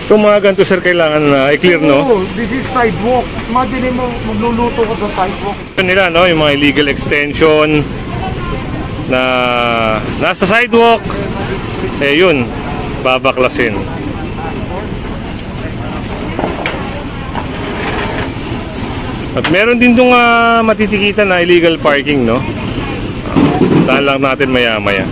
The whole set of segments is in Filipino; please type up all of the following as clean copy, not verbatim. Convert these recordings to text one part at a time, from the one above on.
Itong mga ganito sir, kailangan i-clear, no? This is sidewalk. Imagine mo, magluluto ka sa sidewalk. Nila, no? Yung mga illegal extension na nasa sidewalk, eh yun, babaklasin. At meron din itong matitikitan na illegal parking, no? Tahan lang natin maya-maya.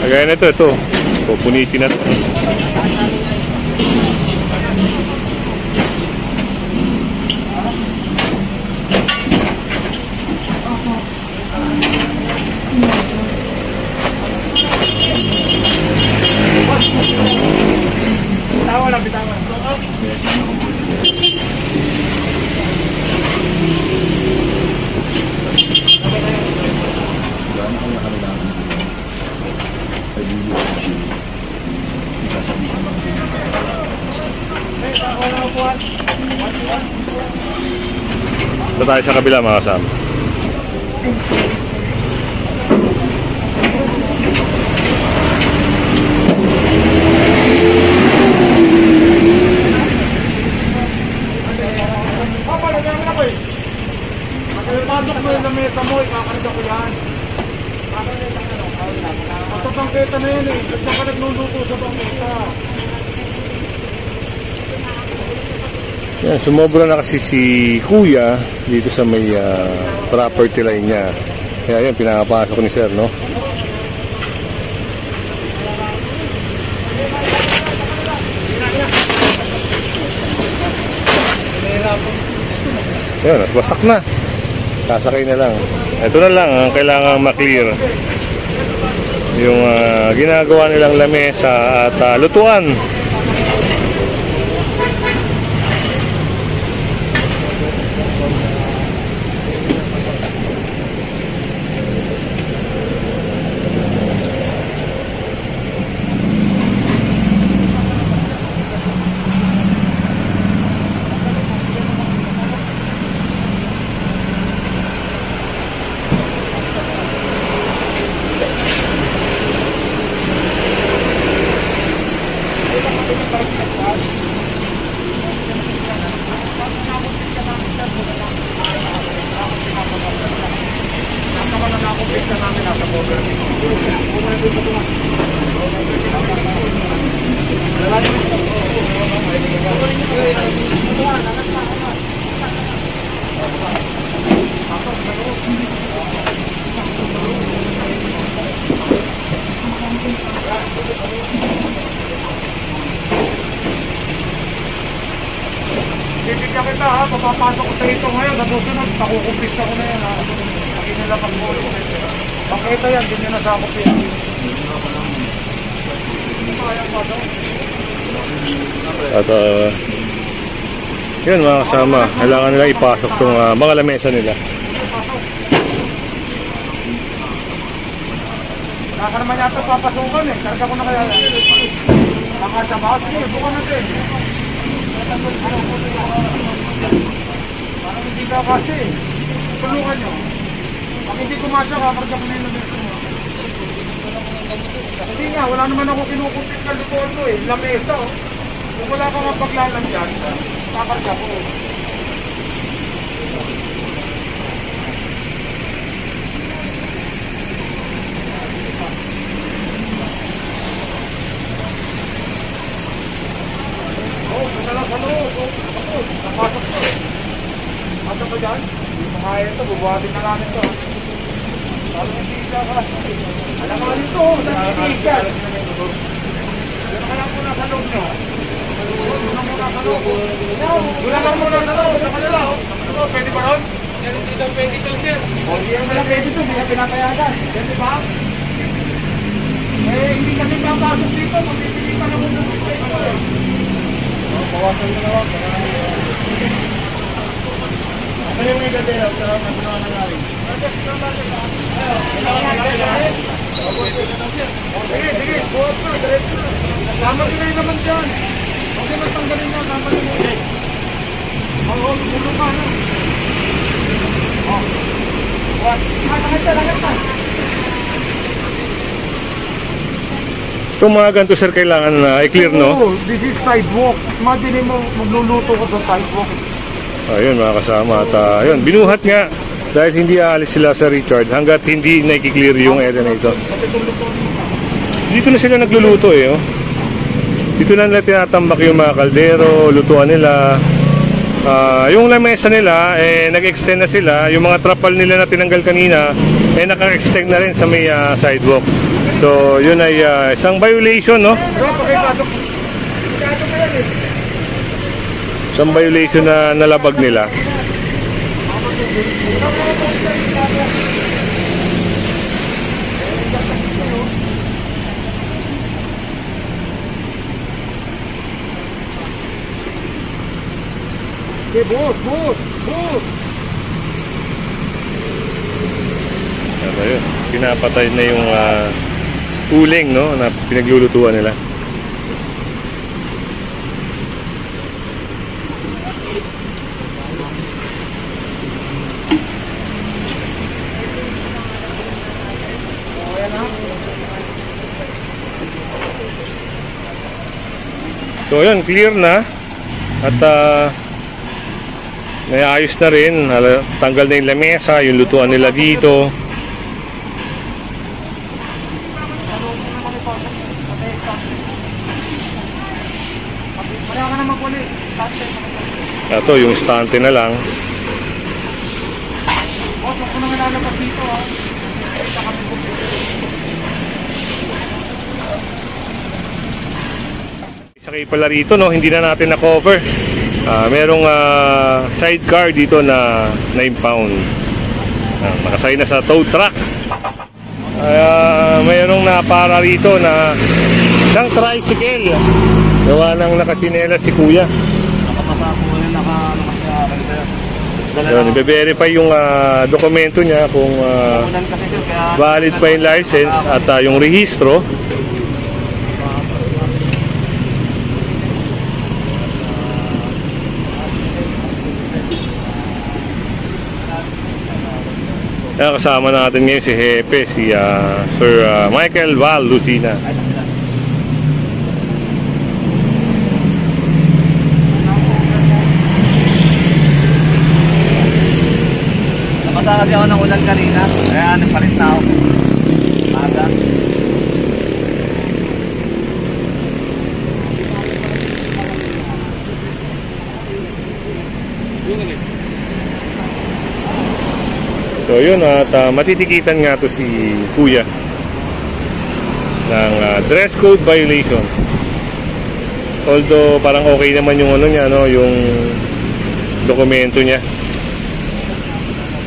Kagaya na ito. Pupunitin na ito. Bitawan. Ito tayo sa kabila mga kasama. Pasok mo yung lamesa mo, ikakarga ko yan. Matapangketa na yan eh. Ba't ka nagluluto sa bangketa? Yan, sumobra na kasi si Kuya dito sa may property line niya. Kaya yan, pinakapasok ni Sir, no? Yan, wasak na. Sasakay na lang. Ito na lang ang kailangan maklear. Yung ginagawa nilang lamesa at lutuan. Bibigyan kita ha, papapasok ko sa ito ngayon, sa susunod, pakukumpis ako na yan ha. Pagin nila pag-ulo. Pakita yan, din nyo nasakop yan. At yun mga kasama, kailangan nila ipasok itong mga lamesa nila. Saka naman yata papasukan eh, karga ko na kaya yan. Nakasama, sige, bukan natin. Parang hindi ka kasi tulungan nyo. Pag hindi kumasya, kakarga ko na yung lamesa mo. Hindi nga, wala naman ako kinukumpit na lutuan ko eh. Lamesa oh. Kung wala ka nga paglalagyan, kakarga ko. Napasok ko eh. Pasok ko dyan. Kaya ito, bubuhatin na namin ito. Parang hindi ka ka. Alam mo nito, nagtitigan. Yan ka lang muna sa loob nyo. Gulang muna sa loob. Gulang lang muna sa loob. Sa kanila. Pwede ba ron? Yan hindi daw pwede ito, sir. Hindi yan pala pwede ito. Hindi na pinapayagan. Pwede ba? Eh, hindi kami papasok dito. Magpipili pa na muna dito. Bawasan mo na wag. Ano yung may gadera? Pero nagpunawan na namin. Sige, buhat na, diretso na. Tama nila yung naman dyan. Okay na, tanggalin na, tama nila. Gulo ka na. Buhat. Langit ka. Itong mga ganito sir, kailangan na i-clear, no? Oh, this is sidewalk. Imagine mo, magluluto ka sa sidewalk. Ayun mga kasama. At ayun, binuhat nga. Dahil hindi aalis sila sa Richard hanggat hindi na-clear yung area na ito. Dito na sila nagluluto eh. Oh. Dito na nila tinatambak yung mga kaldero, lutuan nila. Yung lamesa nila, nag-extend na sila. Yung mga trapal nila na tinanggal kanina, naka-extend na rin sa may sidewalk. So, yun ay isang violation, no? Isang violation na nalabag nila. Okay, boss. Ayun, pinapatay na yung uling, no, na pinaglulutuan nila. So ayun, clear na. At naayos na rin. Tanggal na yung lamesa, yung lutuan nila dito. Ito, yung stante na lang. Sakay pala rito, no, hindi na natin na-cover. Merong sidecar dito na 9 pound. Nakasay na sa tow truck. Mayroong napara rito na isang tricycle. Gawa ng nakachinelas si kuya. Nakapasa po yun, i-verify yung dokumento niya kung valid pa yung license at yung rehistro. Kasama natin ngayon si Hepe, si Sir Michael Val Lucina. Nabasa kasi ako ng ulan kanina, kaya nagpalit na ako. Aga. So yun, at matitikitan nga to si kuya ng dress code violation. Although parang okay naman yung ano niya, no, yung dokumento niya.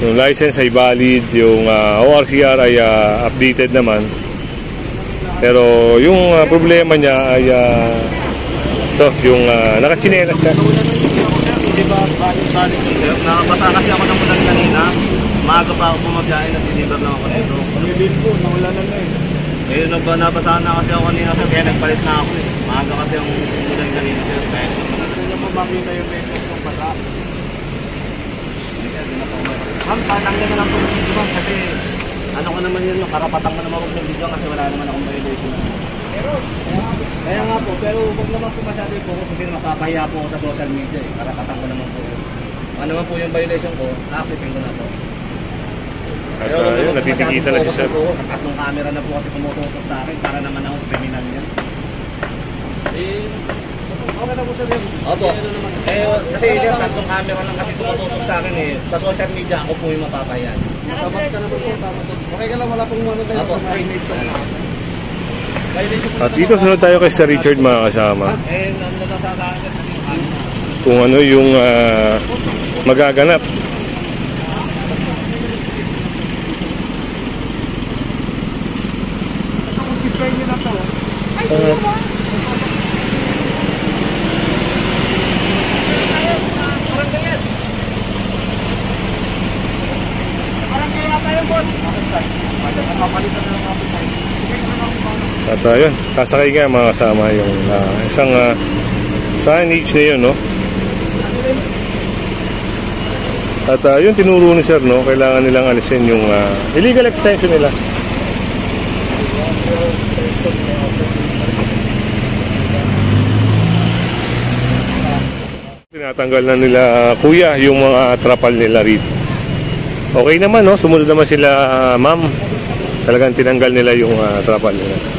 Yung license ay valid, yung ORCR ay updated naman. Pero yung problema niya ay ito, yung nakachinelas ka. Nakapasa kasi ako ng ulan kanina. Maaga pa ako bumabyahin at deliver lang ako nito. Pag-ibig po, naulan na eh. Eh, nabasahan na kasi ako kanina sir, kaya nagpalit na ako eh. Maaga kasi ang ulan kanina sir. Kaya gusto mo makita yung message ng basa. Ma'am, tatanggal na lang po yung video ma'am kasi ano ko naman yun, karapatan ko naman huwag ng video kasi wala naman akong violation. Kaya nga po, pero huwag naman po masyado yung focus kasi mapapahiya po ako sa social media eh. Karapatan ko naman po yun. Ano naman po yung violation ko, accepting ko na po. At yun, natitikita na si sir. Tatlong camera na po kasi tumututok sa akin para naman ako criminal niya. Okay na po sir yun. Opo. Kasi sir, tatlong camera lang kasi tumututok sa akin eh. Sa social media ako po yung mapapayan. Tabas ka naman po. Okay ka lang, wala pong ano sa'yo sa signage ko. At dito sunod tayo kay Sir Richard mga kasama. Kung ano yung magaganap. Parang kaya tayo boss. Papalitan na lang ako tayo. At yun, sasakay nga mga kasama yung isang signage na yun, no? At yun, tinuro ni sir, no? Kailangan nilang alisin yung illegal extension nila. Tinatanggal na nila, kuya, yung mga trapal nila rito. Okay naman, no? Sumunod naman sila, ma'am. Talagang tinanggal nila yung trapal nila.